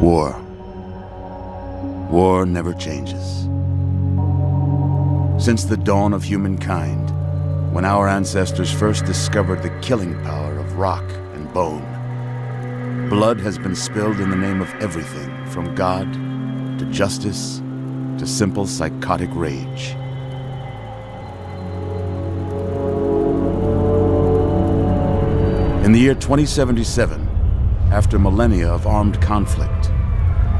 War. War never changes. Since the dawn of humankind, when our ancestors first discovered the killing power of rock and bone, blood has been spilled in the name of everything from God to justice to simple psychotic rage. In the year 2077, after millennia of armed conflict,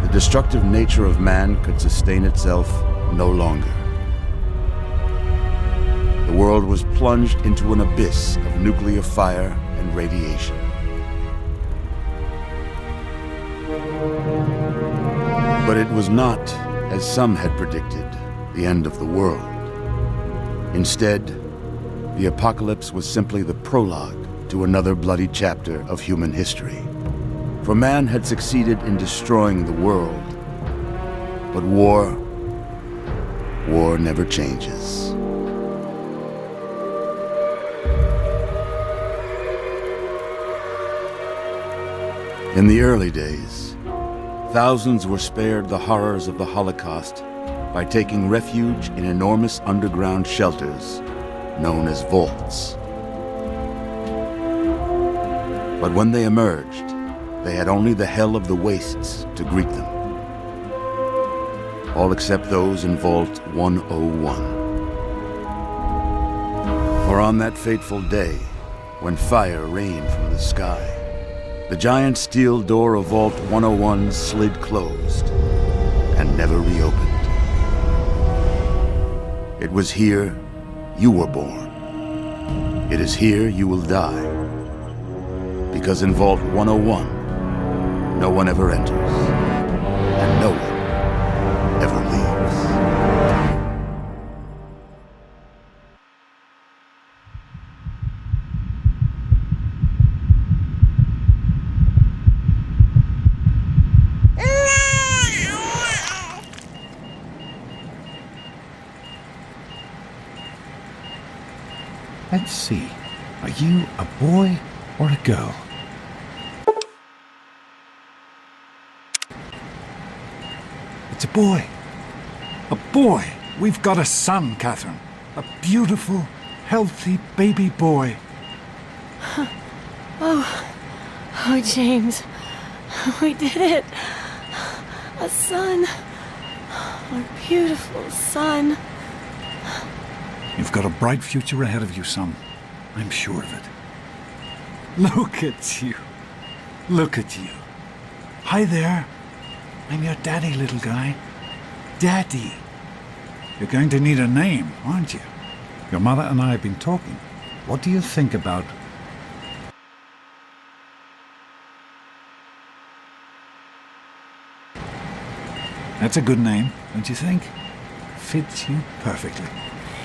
the destructive nature of man could sustain itself no longer. The world was plunged into an abyss of nuclear fire and radiation. But it was not, as some had predicted, the end of the world. Instead, the apocalypse was simply the prologue to another bloody chapter of human history. For man had succeeded in destroying the world, but war never changes. In the early days, thousands were spared the horrors of the Holocaust by taking refuge in enormous underground shelters known as vaults. But when they emerged, they had only the hell of the wastes to greet them. All except those in Vault 101. For on that fateful day, when fire rained from the sky, the giant steel door of Vault 101 slid closed and never reopened. It was here you were born. It is here you will die. Because in Vault 101, no one ever enters, and no one ever leaves. Let's see. Are you a boy or a girl? It's a boy. A boy! We've got a son, Catherine. A beautiful, healthy baby boy. Oh, James. We did it. A son. Our beautiful son. You've got a bright future ahead of you, son. I'm sure of it. Look at you. Look at you. Hi there. I'm your daddy, little guy. Daddy. You're going to need a name, aren't you? Your mother and I have been talking. What do you think about... That's a good name, don't you think? Fits you perfectly.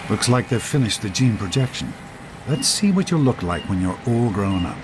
Looks like they've finished the gene projection. Let's see what you'll look like when you're all grown up.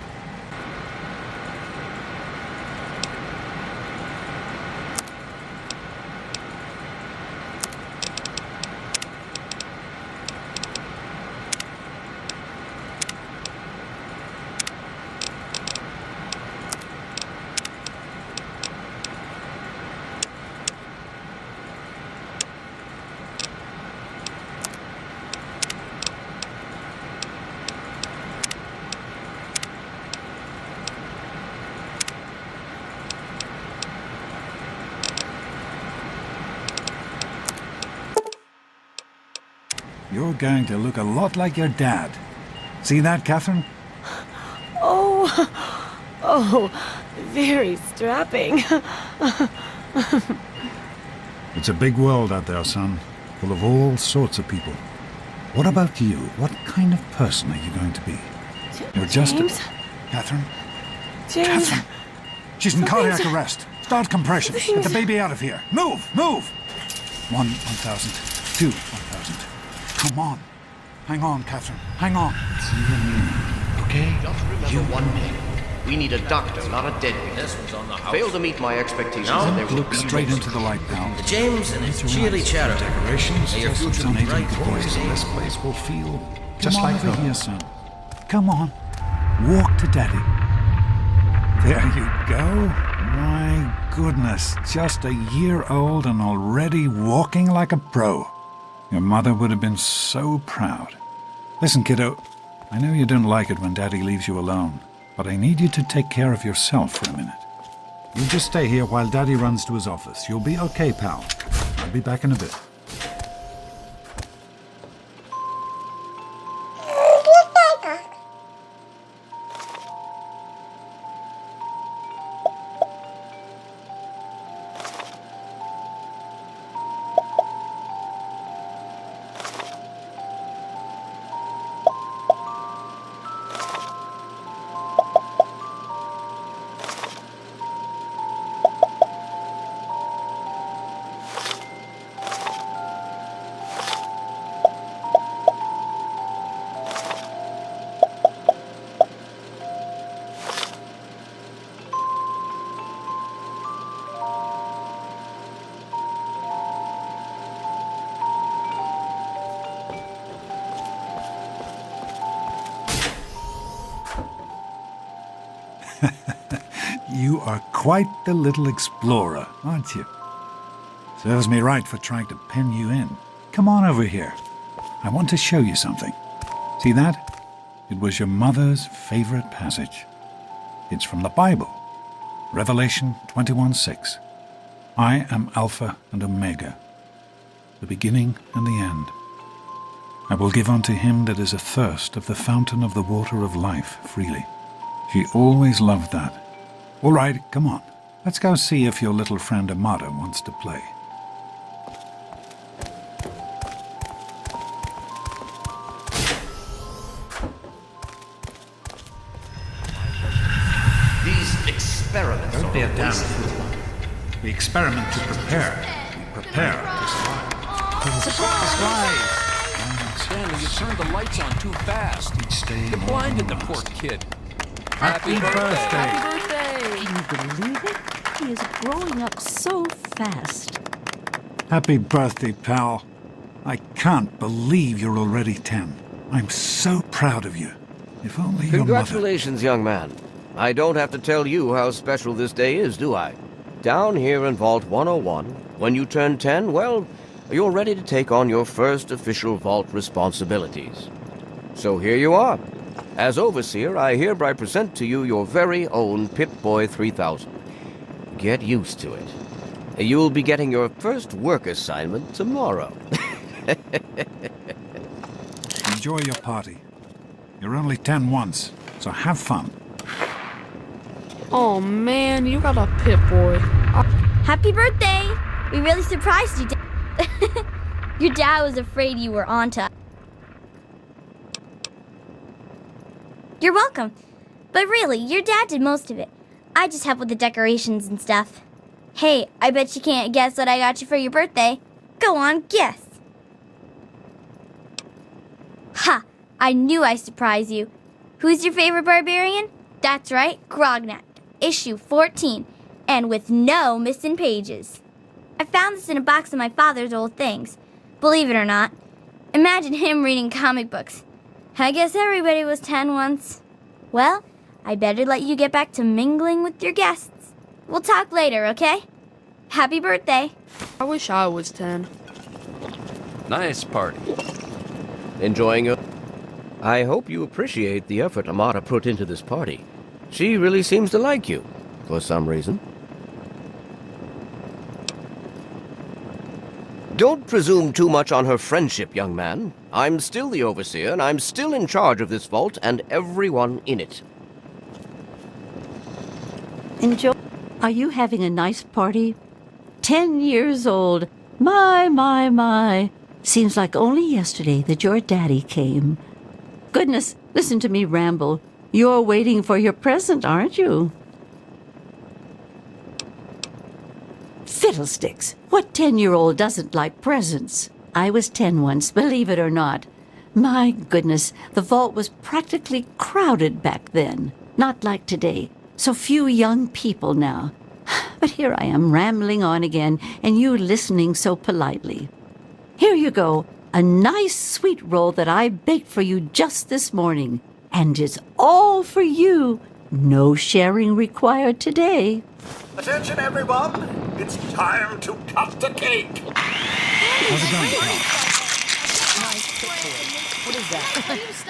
You're going to look a lot like your dad. See that, Catherine? Oh, very strapping. It's a big world out there, son, full of all sorts of people. What about you? What kind of person are you going to be? You're just James? Catherine? James. Catherine! She's in cardiac arrest. Start compression. Get the baby out of here. Move! Move! 1,000. 2, 1,000. Come on. Hang on, Catherine. Hang on. See you in a minute, okay? Just remember one thing. We need a doctor, not a deadbeat. This was on the house. Failed to meet my expectations No. that there would Look be straight no into the light now. James and his Close your cheery eyes. chatter. Decorations, May your just future some be amazing bright, boys, boys. and this place will feel just Come on like over home. Here, son. Come on. Walk to Daddy. There you go. My goodness, just a year old and already walking like a pro. Your mother would have been so proud. Listen, kiddo, I know you don't like it when Daddy leaves you alone, but I need you to take care of yourself for a minute. You just stay here while Daddy runs to his office. You'll be okay, pal. I'll be back in a bit. You are quite the little explorer, aren't you? Serves me right for trying to pen you in. Come on over here. I want to show you something. See that? It was your mother's favorite passage. It's from the Bible. Revelation 21:6. I am Alpha and Omega, the beginning and the end. I will give unto him that is athirst of the fountain of the water of life freely. She always loved that. All right, come on. Let's go see if your little friend Amada wants to play. These experiments Don't are be a a damn waste. fool. We experiment to prepare. We prepare to survive. Stanley, you turned the lights on too fast. Each day You more blinded the and poor more. kid. Happy birthday. Can you believe it? He is growing up so fast. Happy birthday, pal. I can't believe you're already 10. I'm so proud of you. If only your mother... Congratulations, young man. I don't have to tell you how special this day is, do I? Down here in Vault 101, when you turn 10, well, you're ready to take on your first official Vault responsibilities. So here you are. As Overseer, I hereby present to you your very own Pip-Boy 3000. Get used to it. You'll be getting your first work assignment tomorrow. Enjoy your party. You're only 10 once, so have fun. Oh man, you got a Pip-Boy. Happy birthday! We really surprised you, Dad. Your dad was afraid you were on to us. You're welcome. But really, your dad did most of it. I just helped with the decorations and stuff. Hey, I bet you can't guess what I got you for your birthday. Go on, guess. Ha! I knew I'd surprise you. Who's your favorite barbarian? That's right, Grognak, issue 14, and with no missing pages. I found this in a box of my father's old things. Believe it or not. Imagine him reading comic books. I guess everybody was 10 once. Well, I better let you get back to mingling with your guests. We'll talk later, okay? Happy birthday. I wish I was 10. Nice party. Enjoying it? I hope you appreciate the effort Amada put into this party. She really seems to like you, for some reason. Don't presume too much on her friendship, young man. I'm still the Overseer, and I'm still in charge of this vault and everyone in it. Enjoy. Are you having a nice party? 10 years old. My. Seems like only yesterday that your daddy came. Goodness, listen to me ramble. You're waiting for your present, aren't you? Fiddlesticks! What 10-year-old doesn't like presents? I was 10 once, believe it or not. My goodness, the vault was practically crowded back then. Not like today. So few young people now. But here I am rambling on again, and you listening so politely. Here you go, a nice sweet roll that I baked for you just this morning. And it's all for you. No sharing required today. Attention, everyone! It's time to cut the cake! How's it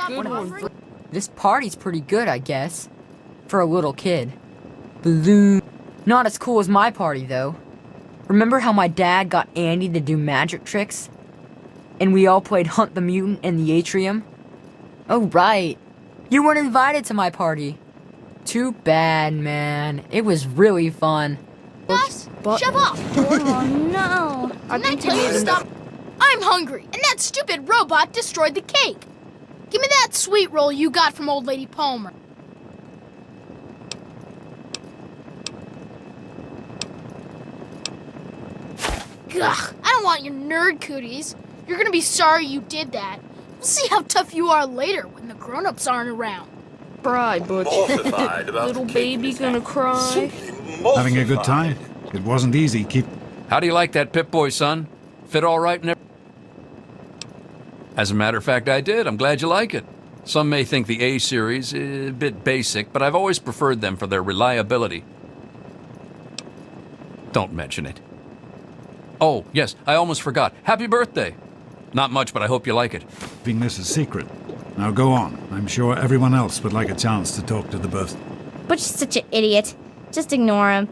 going, Carl? This party's pretty good, I guess. For a little kid. Balloon. Not as cool as my party, though. Remember how my dad got Andy to do magic tricks? And we all played Hunt the Mutant in the atrium? Oh, right. You weren't invited to my party. Too bad, man. It was really fun. Gus, shove off! Oh no. Didn't I tell you to stop? I'm hungry, and that stupid robot destroyed the cake. Give me that sweet roll you got from Old Lady Palmer. Ugh, I don't want your nerd cooties. You're gonna be sorry you did that. We'll see how tough you are later when the grown-ups aren't around. Cry, Butch. Mortified about Little the baby cake gonna cry. Having a good time? It wasn't easy. How do you like that Pip-Boy, son? Fit all right and everything? As a matter of fact, I did. I'm glad you like it. Some may think the A series is a bit basic, but I've always preferred them for their reliability. Don't mention it. Oh, yes, I almost forgot. Happy birthday. Not much, but I hope you like it. Keeping this a secret. Now go on. I'm sure everyone else would like a chance to talk to the birth. Butch is such an idiot. Just ignore him.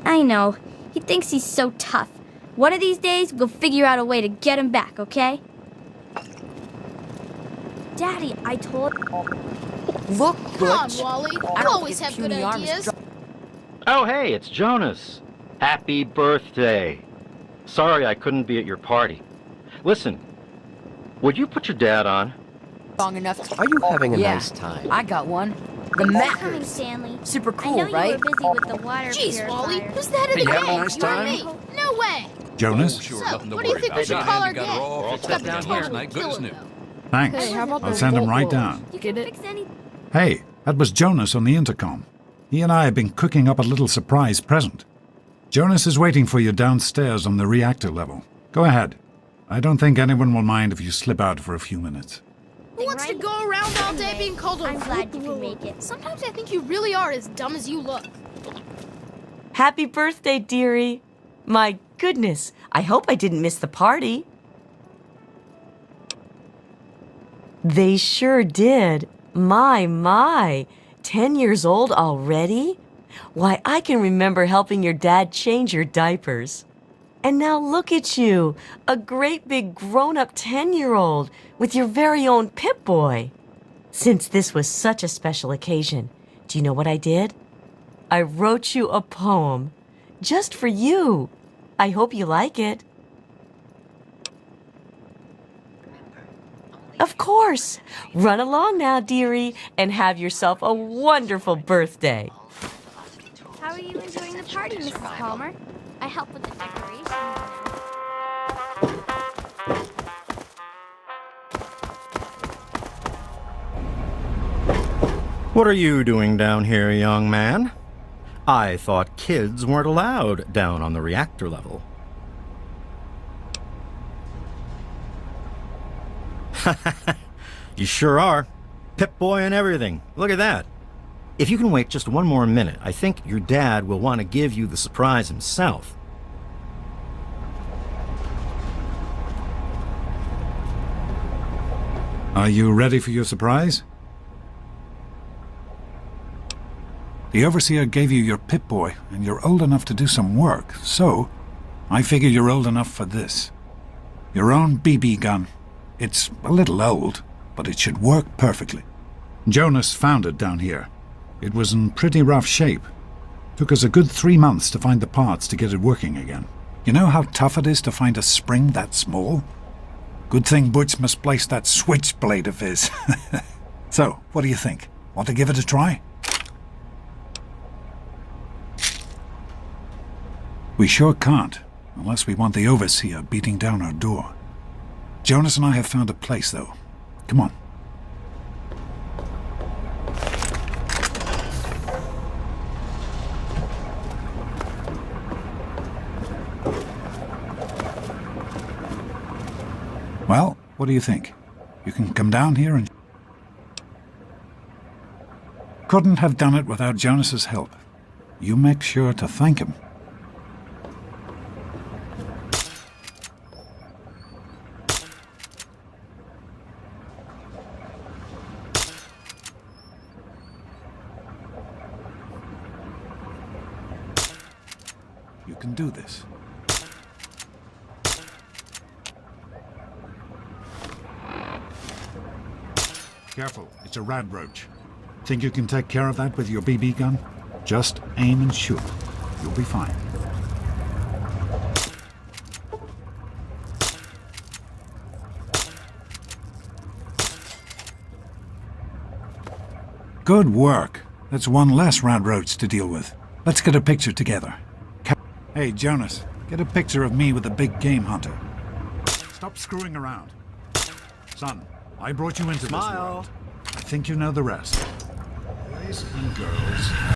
I know. He thinks he's so tough. One of these days, we'll figure out a way to get him back, okay? Daddy, I told... Look, Come on, Butch. Wally. You I don't always think have good puny arm is ideas. Oh, hey, it's Jonas. Happy birthday. Sorry I couldn't be at your party. Listen, would you put your dad on? Long enough to... Are you having a Yeah, nice time? I got one. The Coming, Mackers. Stanley. Super I cool, know right? you were busy with the water Jeez, Wally, purifier. who's that in Hey, the you having a gang? nice You or time? me? No way. Jonas? Sure, So, nothing to what do you worry think about. we should Andy call our got her gang? all fixed up down here tonight. Goodness knew. Thanks. Hey, how about I'll those send him right Volvos? down. You Get can it? fix any... Hey, that was Jonas on the intercom. He and I have been cooking up a little surprise present. Jonas is waiting for you downstairs on the reactor level. Go ahead. I don't think anyone will mind if you slip out for a few minutes. Who wants to go around all day being called a I'm glad you fool? can make it. Sometimes I think you really are as dumb as you look. Happy birthday, dearie. My goodness, I hope I didn't miss the party. They sure did. My. 10 years old already? Why, I can remember helping your dad change your diapers. And now look at you, a great big grown-up 10-year-old with your very own Pip-Boy. Since this was such a special occasion, do you know what I did? I wrote you a poem, just for you. I hope you like it. Of course. Run along now, dearie, and have yourself a wonderful birthday. How are you enjoying the party, Mrs. Palmer? I help with the decorations now. What are you doing down here, young man? I thought kids weren't allowed down on the reactor level. You sure are. Pip-Boy and everything. Look at that. If you can wait just one more minute, I think your dad will want to give you the surprise himself. Are you ready for your surprise? The Overseer gave you your Pip-Boy, and you're old enough to do some work, so I figure you're old enough for this. Your own BB gun. It's a little old, but it should work perfectly. Jonas found it down here. It was in pretty rough shape. Took us a good 3 months to find the parts to get it working again. You know how tough it is to find a spring that small? Good thing Butch misplaced that switchblade of his. So, what do you think? Want to give it a try? We sure can't, unless we want the Overseer beating down our door. Jonas and I have found a place, though. Come on. Well, what do you think? You can come down here and... couldn't have done it without Jonas's help. You make sure to thank him. You can do this. Careful, it's a rad roach. Think you can take care of that with your BB gun? Just aim and shoot. You'll be fine. Good work. That's one less rad roach to deal with. Let's get a picture together. Hey, Jonas, get a picture of me with a big game hunter. Stop screwing around. Son, I brought you into this world. I think you know the rest. Boys and girls.